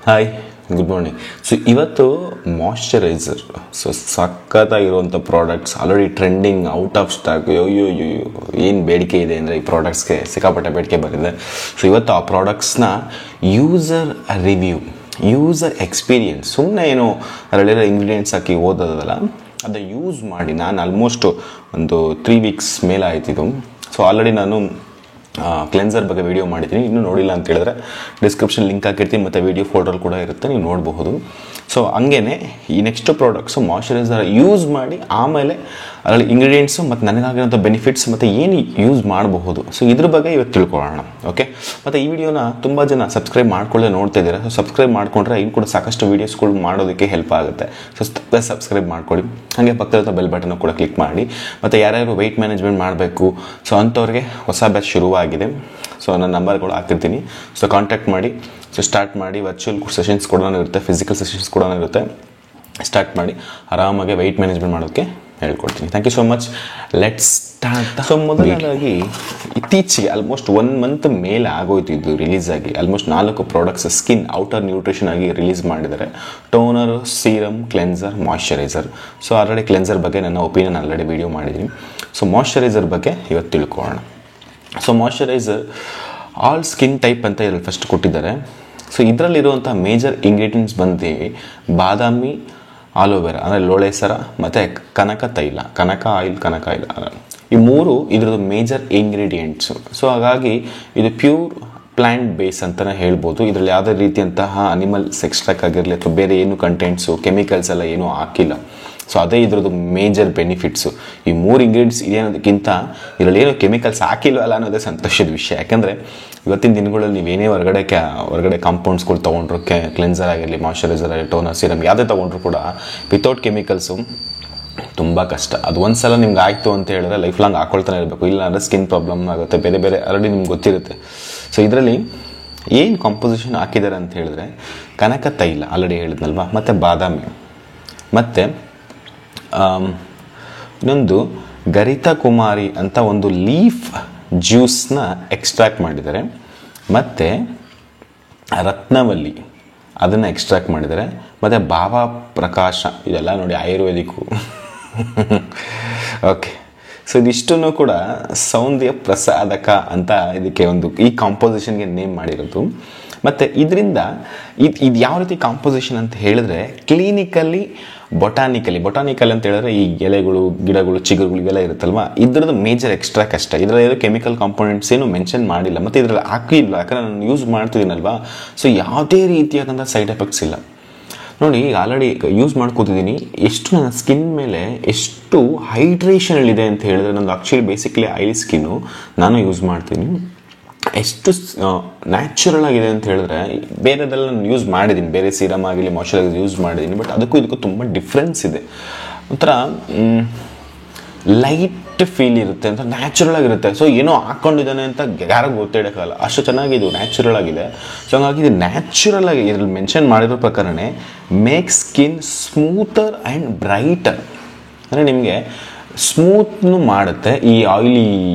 Hi, good morning. So ಇವತ್ತು moisturiser, so ಸಖತ್ತಾಗಿರುವಂಥ products, already trending, out of stock. ಏನು ಬೇಡಿಕೆ ಇದೆ ಅಂದರೆ ಈ ಪ್ರಾಡಕ್ಟ್ಸ್ಗೆ ಸಿಕ್ಕಾಪಟ್ಟೆ ಬೇಡಿಕೆ ಬಂದಿದೆ. ಸೊ ಇವತ್ತು ಆ ಪ್ರಾಡಕ್ಟ್ಸ್ನ ಯೂಸರ್ ರಿವ್ಯೂ, ಯೂಸರ್ ಎಕ್ಸ್ಪೀರಿಯನ್ಸ್, ಸುಮ್ಮನೆ ಏನು ಅದರಲ್ಲಿರೋ ಇಂಗ್ರೀಡಿಯೆಂಟ್ಸ್ ಹಾಕಿ ಓದೋದಲ್ಲ, ಅದು ಯೂಸ್ ಮಾಡಿ ನಾನು ಆಲ್ಮೋಸ್ಟ್ ಒಂದು 3 ವೀಕ್ಸ್ ಮೇಲೆ ಆಯ್ತಿದ್ದು. ಸೊ ಆಲ್ರೆಡಿ ನಾನು ಕ್ಲೆನ್ಸರ್ ಬಗ್ಗೆ ವಿಡಿಯೋ ಮಾಡಿದ್ದೀನಿ. ಇನ್ನೂ ನೋಡಿಲ್ಲ ಅಂತ ಹೇಳಿದ್ರೆ ಡಿಸ್ಕ್ರಿಪ್ಷನ್ ಲಿಂಕ್ ಹಾಕಿರ್ತೀನಿ, ಮತ್ತು ವಿಡಿಯೋ ಫೋಟೋಲ್ಲಿ ಕೂಡ ಇರುತ್ತೆ, ನೀವು ನೋಡಬಹುದು. ಸೊ ಹಂಗೇ ಈ ನೆಕ್ಸ್ಟ್ ಪ್ರಾಡಕ್ಟ್ಸು ಮಾಯ್ಶ್ಚರೈಸರ್ ಯೂಸ್ ಮಾಡಿ ಆಮೇಲೆ ಅದರಲ್ಲಿ ಇಂಗ್ರೀಡಿಯೆಂಟ್ಸು ಮತ್ತು ನನಗಾಗಿರೋಂಥ ಬೆನಿಫಿಟ್ಸ್ ಮತ್ತು ಏನು ಯೂಸ್ ಮಾಡಬಹುದು, ಸೊ ಇದ್ರ ಬಗ್ಗೆ ಇವತ್ತು ತಿಳ್ಕೊಳ್ಳೋಣ. ಓಕೆ, ಮತ್ತು ಈ ವಿಡಿಯೋನ ತುಂಬ ಜನ ಸಬ್ಸ್ಕ್ರೈಬ್ ಮಾಡ್ಕೊಳ್ಳದೆ ನೋಡ್ತಾ ಇದ್ದೀರಾ. ಸೊ ಸಬ್ಸ್ಕ್ರೈಬ್ ಮಾಡ್ಕೊಂಡ್ರೆ ಇನ್ನು ಕೂಡ ಸಾಕಷ್ಟು ವೀಡಿಯೋಸ್ಗಳು ಮಾಡೋದಕ್ಕೆ ಹೆಲ್ಪ್ ಆಗುತ್ತೆ. ಸೊ ಸಬ್ಸ್ಕ್ರೈಬ್ ಮಾಡ್ಕೊಳ್ಳಿ, ಹಾಗೆ ಪಕ್ಕದ ಬೆಲ್ ಬಟನ್ ಕೂಡ ಕ್ಲಿಕ್ ಮಾಡಿ. ಮತ್ತು ಯಾರ್ಯಾರು ವೆಯ್ಟ್ ಮ್ಯಾನೇಜ್ಮೆಂಟ್ ಮಾಡಬೇಕು, ಸೊ ಅಂಥವ್ರಿಗೆ ಹೊಸ ಬ್ಯಾಚ್ ಶುರುವಾಗಿದೆ. ಸೊ ನನ್ನ ನಂಬರ್ಗಳು ಹಾಕಿರ್ತೀನಿ, ಸೊ ಕಾಂಟ್ಯಾಕ್ಟ್ ಮಾಡಿ. ಸೊ ಸ್ಟಾರ್ಟ್ ಮಾಡಿ. ವರ್ಚುವಲ್ ಸೆಷನ್ಸ್ ಕೂಡ ಇರುತ್ತೆ, ಫಿಸಿಕಲ್ ಸೆಷನ್ಸ್ ಕೂಡ ಇರುತ್ತೆ. ಸ್ಟಾರ್ಟ್ ಮಾಡಿ, ಆರಾಮಾಗಿ ವೆಯ್ಟ್ ಮ್ಯಾನೇಜ್ಮೆಂಟ್ ಮಾಡೋದಕ್ಕೆ ಹೇಳ್ಕೊಡ್ತೀನಿ. Thank you so much. Let's start. So ಮೊದಲನೇದಾಗಿ ಇತ್ತೀಚೆಗೆ ಆಲ್ಮೋಸ್ಟ್ 1 ಮಂತ್ ಮೇಲೆ ಆಗೋಯ್ತು ಇದು ರಿಲೀಸ್ ಆಗಿ. Almost 4 products skin outer nutrition ಆಗಿ ರಿಲೀಸ್ ಮಾಡಿದ್ದಾರೆ. Toner, serum, cleanser, moisturiser. So already cleanser ಬಗ್ಗೆ ನನ್ನ ಒಪಿನಿಯನ್ ಆಲ್ರೆಡಿ ವಿಡಿಯೋ ಮಾಡಿದ್ದೀನಿ. ಸೊ ಮಾಯ್ಶ್ಚರೈಸರ್ ಬಗ್ಗೆ ಇವತ್ತು ತಿಳ್ಕೊಳ್ಳೋಣ. So moisturiser all skin type ಅಂತ ಇದ್ರಲ್ಲಿ ಫಸ್ಟ್ ಕೊಟ್ಟಿದ್ದಾರೆ. ಸೊ ಇದರಲ್ಲಿರುವಂಥ ಮೇಜರ್ ಇಂಗ್ರೀಡಿಯೆಂಟ್ಸ್ ಬಂದು ಬಾದಾಮಿ, ಆಲೋವೆರಾ ಅಂದರೆ ಲೋಳೆಸರ, ಮತ್ತು ಕನಕ ತೈಲ, ಕನಕ ಆಯಿಲ್ ಈ 3 ಇದರದ್ದು ಮೇಜರ್ ಇಂಗ್ರೀಡಿಯೆಂಟ್ಸು. ಸೊ ಹಾಗಾಗಿ ಇದು ಪ್ಯೂರ್ ಪ್ಲ್ಯಾಂಟ್ ಬೇಸ್ ಅಂತಲೇ ಹೇಳ್ಬೋದು. ಇದರಲ್ಲಿ ಯಾವುದೇ ರೀತಿಯಂತಹ ಅನಿಮಲ್ಸ್ ಎಕ್ಸ್ಟ್ರಾಕ್ಟ್ ಆಗಿರಲಿ ಅಥವಾ ಬೇರೆ ಏನು ಕಂಟೆಂಟ್ಸು, ಕೆಮಿಕಲ್ಸ್ ಎಲ್ಲ ಏನೂ ಹಾಕಿಲ್ಲ. ಸೊ ಅದೇ ಇದರದ್ದು ಮೇಜರ್ ಬೆನಿಫಿಟ್ಸು. ಈ 3 ಇಂಗ್ರೀಡಿಯೆಂಟ್ಸ್ ಇದೆ ಅನ್ನೋದಕ್ಕಿಂತ ಇದರಲ್ಲಿ ಏನೋ ಕೆಮಿಕಲ್ಸ್ ಹಾಕಿಲ್ವಲ್ಲ ಅನ್ನೋದೇ ಸಂತೋಷದ ವಿಷಯ. ಯಾಕಂದರೆ ಇವತ್ತಿನ ದಿನಗಳಲ್ಲಿ ನೀವೇನೇ ಹೊರಗಡೆ ಕಾಂಪೌಂಡ್ಸ್ಗಳು ತೊಗೊಂಡ್ರು, ಕ್ಲೆನ್ಸರ್ ಆಗಿರಲಿ, ಮಾಯ್ಶ್ಚರೈಸರ್ ಆಗಲಿ, ಟೋನರ್, ಸೀರಮ್ ಯಾವುದೇ ತೊಗೊಂಡ್ರು ಕೂಡ ವಿತೌಟ್ ಕೆಮಿಕಲ್ಸು ತುಂಬ ಕಷ್ಟ. ಅದು ಒಂದು ಸಲ ನಿಮ್ಗೆ ಆಯಿತು ಅಂತ ಹೇಳಿದ್ರೆ ಲೈಫ್ ಲಾಂಗ್ ಹಾಕೊಳ್ತಾನೆ ಇರಬೇಕು, ಇಲ್ಲ ಅಂದರೆ ಸ್ಕಿನ್ ಪ್ರಾಬ್ಲಮ್ ಆಗುತ್ತೆ, ಬೇರೆ ಆಲ್ರೆಡಿ ನಿಮ್ಗೆ ಗೊತ್ತಿರುತ್ತೆ. ಸೊ ಇದರಲ್ಲಿ ಏನು ಕಾಂಪೋಸಿಷನ್ ಹಾಕಿದ್ದಾರೆ ಅಂತ ಹೇಳಿದ್ರೆ ಕನಕ ತೈಲ ಆಲ್ರೆಡಿ ಹೇಳಿದ್ನಲ್ವ, ಮತ್ತು ಬಾದಾಮಿ, ಮತ್ತು ಇನ್ನೊಂದು ಗರಿತ ಕುಮಾರಿ ಅಂತ ಒಂದು ಲೀಫ್ ಜ್ಯೂಸ್ನ ಎಕ್ಸ್ಟ್ರಾಕ್ಟ್ ಮಾಡಿದ್ದಾರೆ, ಮತ್ತು ರತ್ನವಲ್ಲಿ ಅದನ್ನು ಎಕ್ಸ್ಟ್ರಾಕ್ಟ್ ಮಾಡಿದ್ದಾರೆ, ಮತ್ತು ಭಾವ ಪ್ರಕಾಶ, ಇದೆಲ್ಲ ನೋಡಿ ಆಯುರ್ವೇದಿಕ್ಕು. ಓಕೆ, ಸೊ ಇದಿಷ್ಟನ್ನು ಕೂಡ ಸೌಂದರ್ಯ ಪ್ರಸಾದಕ ಅಂತ ಇದಕ್ಕೆ ಈ ಕಾಂಪೋಸಿಷನ್ಗೆ ನೇಮ್ ಮಾಡಿರೋದು. ಮತ್ತು ಇದರಿಂದ ಇದು ಯಾವ ರೀತಿ ಕಾಂಪೋಸಿಷನ್ ಅಂತ ಹೇಳಿದ್ರೆ ಕ್ಲಿನಿಕಲಿ ಬೊಟಾನಿಕಲಿ ಅಂತ ಹೇಳಿದ್ರೆ ಈ ಎಲೆಗಳು, ಗಿಡಗಳು, ಚಿಗುರುಗಳು ಇವೆಲ್ಲ ಇರುತ್ತಲ್ವ, ಇದ್ರದ್ದು ಮೇಜರ್ ಎಕ್ಸ್ಟ್ರಾಕ್ಟ್ ಅಷ್ಟೇ. ಇದರಲ್ಲಿ ಏನೋ ಕೆಮಿಕಲ್ ಕಾಂಪೋನೆಂಟ್ಸ್ ಏನು ಮೆನ್ಷನ್ ಮಾಡಿಲ್ಲ, ಮತ್ತು ಇದರಲ್ಲಿ ಹಾಕಿಲ್ಲ, ಯಾಕಂದರೆ ನಾನು ಯೂಸ್ ಮಾಡ್ತಿದ್ದೀನಲ್ವಾ. ಸೊ ಯಾವುದೇ ರೀತಿಯಾದಂಥ ಸೈಡ್ ಎಫೆಕ್ಟ್ಸ್ ಇಲ್ಲ. ನೋಡಿ, ಆಲ್ರೆಡಿ ಯೂಸ್ ಮಾಡ್ಕೋತಿದ್ದೀನಿ, ಎಷ್ಟು ನನ್ನ ಸ್ಕಿನ್ ಮೇಲೆ ಎಷ್ಟು ಹೈಡ್ರೇಷನಲ್ಲಿದೆ ಅಂತ ಹೇಳಿದ್ರೆ, ನಂದು ಆ್ಯಕ್ಚುಲಿ ಬೇಸಿಕಲಿ ಆಯಿಲಿ ಸ್ಕಿನ್ನು, ನಾನು ಯೂಸ್ ಮಾಡ್ತೀನಿ. ಎಷ್ಟು ನ್ಯಾಚುರಲ್ ಆಗಿದೆ ಅಂತ ಹೇಳಿದ್ರೆ, ಬೇರೆದೆಲ್ಲ ನಾನು ಯೂಸ್ ಮಾಡಿದ್ದೀನಿ, ಬೇರೆ ಸೀರಮ್ ಆಗಿರಲಿ, ಮಾಯ್ಶ್ಚರೈಸರ್ ಯೂಸ್ ಮಾಡಿದ್ದೀನಿ, ಬಟ್ ಇದಕ್ಕೂ ತುಂಬ ಡಿಫ್ರೆನ್ಸ್ ಇದೆ. ಒಂಥರ ಲೈಟ್ ಫೀಲ್ ಇರುತ್ತೆ, ಅಂತ ನ್ಯಾಚುರಲ್ ಆಗಿರುತ್ತೆ. ಸೊ ಏನೋ ಹಾಕ್ಕೊಂಡಿದ್ದಾನೆ ಅಂತ ಯಾರಿಗೂ ಗೊತ್ತಿಡೋಕ್ಕಾಗಲ್ಲ, ಅಷ್ಟು ಚೆನ್ನಾಗಿದೆ, ನ್ಯಾಚುರಲ್ ಆಗಿದೆ. ಸೊ ಹಂಗಾಗಿ ಇದು ನ್ಯಾಚುರಲ್ ಆಗಿ ಇದರಲ್ಲಿ ಮೆನ್ಷನ್ ಮಾಡಿರೋ ಪ್ರಕಾರನೇ make skin smoother and brighter. ಅಂದರೆ ನಿಮಗೆ ಸ್ಮೂತ್ನು ಮಾಡುತ್ತೆ, ಈ ಆಯಿಲಿ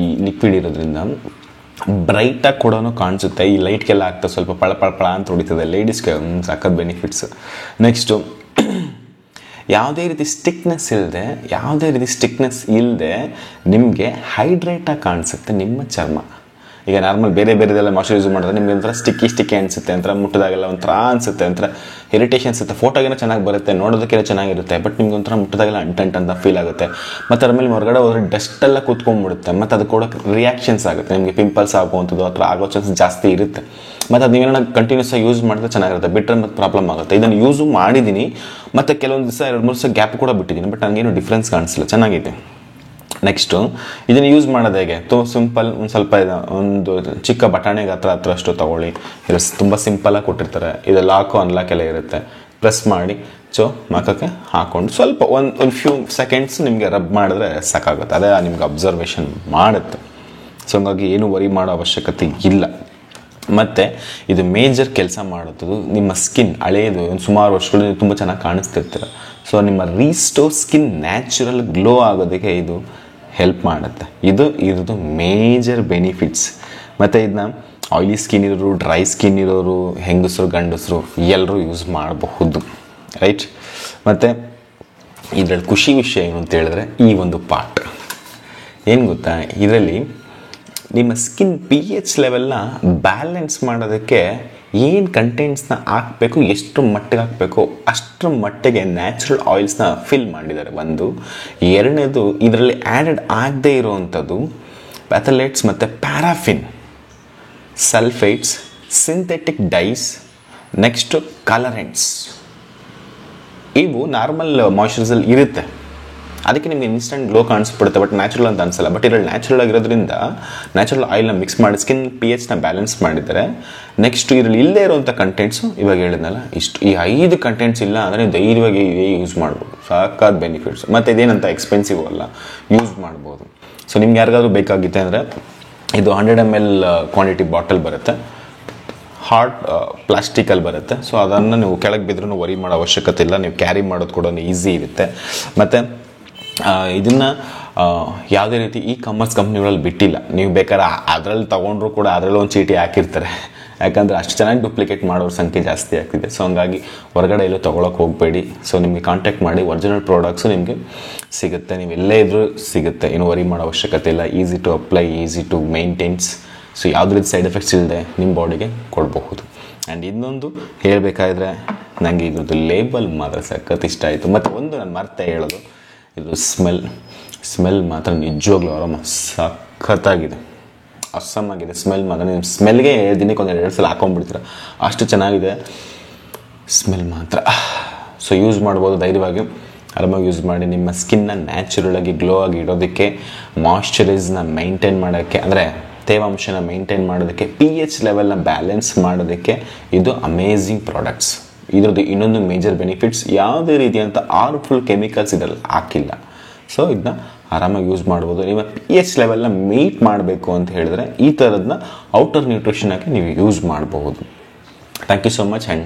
ಲಿಕ್ವಿಡ್ ಇರೋದ್ರಿಂದ ಬ್ರೈಟಾಗಿ ಕೂಡ ಕಾಣಿಸುತ್ತೆ. ಈ ಲೈಟ್ಗೆಲ್ಲ ಆಗ್ತದೆ, ಸ್ವಲ್ಪ ಪಳ ಅಂತ ಹೊಡಿತದೆ, ಲೇಡೀಸ್ಗೆ ಸಖತ್ ಬೆನಿಫಿಟ್ಸ್. ನೆಕ್ಸ್ಟು ಯಾವುದೇ ರೀತಿ ಸ್ಟಿಕ್ನೆಸ್ ಇಲ್ಲದೆ ನಿಮಗೆ ಹೈಡ್ರೇಟಾಗಿ ಕಾಣಿಸುತ್ತೆ ನಿಮ್ಮ ಚರ್ಮ. ಈಗ ನಾರ್ಮಲ್ ಬೇರೆದೆಲ್ಲ ಮಾಯ್ಶ್ಚರೈಸರ್ ಮಾಡಿದ್ರೆ ನಿಮಗೆ ಒಂಥರ ಸ್ಟಿಕ್ಕಿ ಅನಿಸುತ್ತೆ, ಒಂಥರ ಮುಟ್ಟಿದಾಗೆಲ್ಲ ಒಂಥರ ಅನಿಸುತ್ತೆ, ಒಂಥರ ಇರಿಟೇಷನ್ ಅನಿಸುತ್ತೆ. ಫೋಟೋಗೇನೋ ಚೆನ್ನಾಗಿ ಬರುತ್ತೆ, ನೋಡೋದಕ್ಕೆಲ್ಲ ಚೆನ್ನಾಗಿರುತ್ತೆ, ಬಟ್ ನಿಮ್ಗೆ ಒಂಥರ ಮುಟ್ಟಿದಾಗೆಲ್ಲ ಅಂಟಂಟ್ ಅಂತ ಫೀಲ್ ಆಗುತ್ತೆ. ಮತ್ತು ಅದ್ರ ಮೇಲೆ ಹೊರಗಡೆ ಹೋದ್ರೆ ಡಸ್ಟೆಲ್ಲ ಕೂತ್ಕೊಂಡ್ಬಿಡುತ್ತೆ, ಮತ್ತು ಅದು ಕೂಡ ರಿಯಾಕ್ಷನ್ಸ್ ಆಗುತ್ತೆ, ನಿಮಗೆ ಪಿಂಪಲ್ಸ್ ಆಗುವಂಥದ್ದು ಆ ಥರ ಆಗೋ ಚಾನ್ಸ್ ಜಾಸ್ತಿ ಇರುತ್ತೆ. ಮತ್ತು ಅದು ನೀವೇನೋ ಕಂಟಿನ್ಯೂಸ್ ಆಗಿ ಯೂಸ್ ಮಾಡಿದ್ರೆ ಚೆನ್ನಾಗಿರುತ್ತೆ, ಬಿಟ್ಟರೆ ಮತ್ತು ಪ್ರಾಬ್ಲಮ್ ಆಗುತ್ತೆ. ಇದನ್ನು ಯೂಸು ಮಾಡಿದ್ದೀನಿ, ಮತ್ತು ಕೆಲವೊಂದು ದಿವಸ 2-3 ದಿವಸ ಗ್ಯಾಪ್ ಕೂಡ ಬಿಟ್ಟಿದ್ದೀನಿ, ಬಟ್ ನನಗೇನು ಡಿಫ್ರೆನ್ಸ್ ಕಾಣಿಸಿಲ್ಲ, ಚೆನ್ನಾಗಿದೆ. ನೆಕ್ಸ್ಟು ಇದನ್ನು ಯೂಸ್ ಮಾಡೋದು ಹೇಗೆ? ಸಿಂಪಲ್, ಒಂದು ಸ್ವಲ್ಪ ಒಂದು ಚಿಕ್ಕ ಬಟಾಣಿಗೆ ಹತ್ರ ಅಷ್ಟು ತೊಗೊಳ್ಳಿ. ಇದು ತುಂಬ ಸಿಂಪಲಾಗಿ ಕೊಟ್ಟಿರ್ತಾರೆ. ಇದು ಲಾಕು ಅನ್ಲಾಕ್ ಎಲ್ಲ ಇರುತ್ತೆ. ಪ್ರೆಸ್ ಮಾಡಿ ಮಖಕ್ಕೆ ಹಾಕ್ಕೊಂಡು ಸ್ವಲ್ಪ ಒಂದು ಫ್ಯೂ ಸೆಕೆಂಡ್ಸ್ ನಿಮಗೆ ರಬ್ ಮಾಡಿದ್ರೆ ಸಾಕಾಗುತ್ತೆ, ಅದೇ ನಿಮ್ಗೆ ಅಬ್ಸರ್ವೇಷನ್ ಮಾಡುತ್ತೆ. ಸೊ ಹಂಗಾಗಿ ಏನು ವರಿ ಮಾಡೋ ಅವಶ್ಯಕತೆ ಇಲ್ಲ. ಮತ್ತು ಇದು ಮೇಜರ್ ಕೆಲಸ ಮಾಡುತ್ತದೆ ನಿಮ್ಮ ಸ್ಕಿನ್ ಹಳೆಯದು ಸುಮಾರು ವರ್ಷಗಳು ತುಂಬ ಚೆನ್ನಾಗಿ ಕಾಣಿಸ್ತಿರ್ತೀರ. ಸೊ ನಿಮ್ಮ ರೀಸ್ಟೋರ್ ಸ್ಕಿನ್ ನ್ಯಾಚುರಲ್ ಗ್ಲೋ ಆಗೋದಕ್ಕೆ ಇದು ಹೆಲ್ಪ್ ಮಾಡುತ್ತೆ. ಇದು ಇರೋದು ಮೇಜರ್ ಬೆನಿಫಿಟ್ಸ್. ಮತ್ತು ಇದನ್ನ ಆಯಿಲಿ ಸ್ಕಿನ್ ಇರೋರು, ಡ್ರೈ ಸ್ಕಿನ್ ಇರೋರು, ಹೆಂಗಸರು ಗಂಡಸರು ಎಲ್ಲರೂ ಯೂಸ್ ಮಾಡಬಹುದು, ರೈಟ್. ಮತ್ತು ಇದರಲ್ಲಿ ಖುಷಿ ವಿಷಯ ಏನು ಅಂತ ಹೇಳಿದ್ರೆ ಈ ಒಂದು ಪಾರ್ಟ್ ಏನು ಗೊತ್ತಾ, ಇದರಲ್ಲಿ ನಿಮ್ಮ ಸ್ಕಿನ್ ಪಿ ಎಚ್ ಲೆವೆಲ್ನ ಬ್ಯಾಲೆನ್ಸ್ ಮಾಡೋದಕ್ಕೆ ಏನು ಕಂಟೆಂಟ್ಸ್ನ ಹಾಕಬೇಕು, ಎಷ್ಟು ಮಟ್ಟಿಗೆ ಹಾಕಬೇಕು ಅಷ್ಟರ ಮಟ್ಟಿಗೆ ನ್ಯಾಚುರಲ್ ಆಯಿಲ್ಸ್ನ ಫಿಲ್ ಮಾಡಿದ್ದಾರೆ. ಒಂದು ಎರಡನೇದು, ಇದರಲ್ಲಿ ಆ್ಯಡೆಡ್ ಆಗದೇ ಇರೋವಂಥದ್ದು ಪ್ಯಾಥಲೇಟ್ಸ್ ಮತ್ತು paraffin, sulphates, synthetic dyes, next colourants. ಇವು ನಾರ್ಮಲ್ ಮಾಯ್ಶ್ಚರೈಸಲ್ಲಿ ಇರುತ್ತೆ, ಅದಕ್ಕೆ ನಿಮಗೆ ಇನ್ಸ್ಟೆಂಟ್ ಗ್ಲೋ ಕಾಣಿಸ್ಬಿಡುತ್ತೆ, ಬಟ್ ನ್ಯಾಚುರಲ್ ಅಂತ ಅನಿಸಲ್ಲ. ಬಟ್ ಇದರಲ್ಲಿ ನ್ಯಾಚುರಲ್ ಆಗಿರೋದ್ರಿಂದ ನ್ಯಾಚುರಲ್ ಆಯಿಲ್ನ ಮಿಕ್ಸ್ ಮಾಡಿ ಸ್ಕಿನ್ ಪಿ ಎಚ್ನ ಬ್ಯಾಲೆನ್ಸ್ ಮಾಡಿದ್ದಾರೆ. ನೆಕ್ಸ್ಟ್ ಇದರಲ್ಲಿ ಇಲ್ಲದೇ ಇರುವಂಥ ಕಂಟೆಂಟ್ಸು ಇವಾಗ ಹೇಳಿದ್ನಲ್ಲ ಇಷ್ಟು, ಈ 5 ಕಂಟೆಂಟ್ಸ್ ಇಲ್ಲ ಅಂದರೆ ಧೈರ್ಯವಾಗಿ ಇವೇ ಯೂಸ್ ಮಾಡ್ಬೋದು, ಸಾಕಾದ ಬೆನಿಫಿಟ್ಸ್. ಮತ್ತು ಇದೇನಂತ ಎಕ್ಸ್ಪೆನ್ಸಿವ್ ಅಲ್ಲ, ಯೂಸ್ ಮಾಡ್ಬೋದು. ಸೊ ನಿಮ್ಗೆ ಯಾರಿಗಾದ್ರೂ ಬೇಕಾಗಿತ್ತೆ ಅಂದರೆ ಇದು 100 ml ಕ್ವಾಂಟಿಟಿ ಬಾಟಲ್ ಬರುತ್ತೆ, ಹಾರ್ಡ್ ಪ್ಲಾಸ್ಟಿಕಲ್ಲಿ ಬರುತ್ತೆ. ಸೊ ಅದನ್ನು ನೀವು ಕೆಳಗೆ ಬಿದ್ರೂ ವರಿ ಮಾಡೋ ಅವಶ್ಯಕತೆ ಇಲ್ಲ, ನೀವು ಕ್ಯಾರಿ ಮಾಡೋದು ಕೂಡ ಈಸಿ ಇರುತ್ತೆ. ಮತ್ತು ಇದನ್ನು ಯಾವುದೇ ರೀತಿ ಕಾಮರ್ಸ್ ಕಂಪ್ನಿಗಳಲ್ಲಿ ಬಿಟ್ಟಿಲ್ಲ, ನೀವು ಬೇಕಾದ್ರೆ ಅದರಲ್ಲಿ ತೊಗೊಂಡ್ರು ಕೂಡ ಅದರಲ್ಲಿ ಒಂದು ಚೀಟಿ ಹಾಕಿರ್ತಾರೆ, ಯಾಕಂದರೆ ಅಷ್ಟು ಚೆನ್ನಾಗಿ ಡೂಪ್ಲಿಕೇಟ್ ಮಾಡೋರ ಸಂಖ್ಯೆ ಜಾಸ್ತಿ ಆಗ್ತಿದೆ. ಸೊ ಹಂಗಾಗಿ ಹೊರಗಡೆ ಎಲ್ಲೂ ತೊಗೊಳಕ್ಕೆ ಹೋಗಬೇಡಿ. ಸೊ ನಿಮಗೆ ಕಾಂಟ್ಯಾಕ್ಟ್ ಮಾಡಿ, ಒರಿಜಿನಲ್ ಪ್ರಾಡಕ್ಟ್ಸು ನಿಮಗೆ ಸಿಗುತ್ತೆ, ನೀವು ಎಲ್ಲೇ ಇದ್ರೂ ಸಿಗುತ್ತೆ, ಏನು ವರಿ ಮಾಡೋ ಅವಶ್ಯಕತೆ ಇಲ್ಲ. Easy to apply, easy to maintains. So ಯಾವುದೇ ರೀತಿ ಸೈಡ್ ಎಫೆಕ್ಟ್ಸ್ ಇಲ್ಲದೆ ನಿಮ್ಮ ಬಾಡಿಗೆ ಕೊಡಬಹುದು. ಆ್ಯಂಡ್ ಇನ್ನೊಂದು ಹೇಳಬೇಕಾದ್ರೆ ನನಗೆ ಇದ್ರದ್ದು ಲೇಬಲ್ ಮಾತ್ರ ಸಖತ್ ಇಷ್ಟ ಆಯಿತು. ಮತ್ತು ಒಂದು ನಾನು ಮರ್ತೆ ಹೇಳೋದು, ಇದು ಸ್ಮೆಲ್ ಮಾತ್ರ ನಿಜವಾಗ್ಲೂ ಆರಾಮ ಸಖತ್ತಾಗಿದೆ, ಅಸ್ಸಾಮಾಗಿದೆ. ಸ್ಮೆಲ್ ಮಾತ್ರ ನೀವು ಸ್ಮೆಲ್ಗೆ ದಿನಕ್ಕೆ 1-2 ಸಲ ಹಾಕೊಂಡ್ಬಿಡ್ತೀರ, ಅಷ್ಟು ಚೆನ್ನಾಗಿದೆ ಸ್ಮೆಲ್ ಮಾತ್ರ. ಸೊ ಯೂಸ್ ಮಾಡ್ಬೋದು, ಧೈರ್ಯವಾಗಿ ಆರಾಮಾಗಿ ಯೂಸ್ ಮಾಡಿ. ನಿಮ್ಮ ಸ್ಕಿನ್ನ ನ್ಯಾಚುರಲಾಗಿ ಗ್ಲೋ ಆಗಿ ಇಡೋದಕ್ಕೆ, ಮಾಯ್ಶ್ಚರೈಸ್ನ ಮೈಂಟೈನ್ ಮಾಡೋಕ್ಕೆ, ಅಂದರೆ ತೇವಾಂಶನ ಮೈಂಟೈನ್ ಮಾಡೋದಕ್ಕೆ, ಪಿ ಎಚ್ ಲೆವೆಲ್ನ ಬ್ಯಾಲೆನ್ಸ್ ಮಾಡೋದಕ್ಕೆ ಇದು ಅಮೇಝಿಂಗ್ ಪ್ರಾಡಕ್ಟ್ಸ್. ಇದರದ್ದು ಇನ್ನೊಂದು ಮೇಜರ್ ಬೆನಿಫಿಟ್ಸ್, ಯಾವುದೇ ರೀತಿಯಂಥ ಹಾರ್ಮ್ಫುಲ್ ಕೆಮಿಕಲ್ಸ್ ಇದರಲ್ಲಿ ಹಾಕಿಲ್ಲ. ಸೊ ಇದನ್ನ ಆರಾಮಾಗಿ ಯೂಸ್ ಮಾಡ್ಬೋದು. ನಿಮ್ಮ ಪಿ ಎಚ್ ಲೆವೆಲ್ನ ಮೀಟ್ ಮಾಡಬೇಕು ಅಂತ ಹೇಳಿದ್ರೆ ಈ ಥರದನ್ನ ಔಟರ್ ನ್ಯೂಟ್ರಿಷನ್ ಆಗಿ ನೀವು ಯೂಸ್ ಮಾಡಬಹುದು. Thank you so much and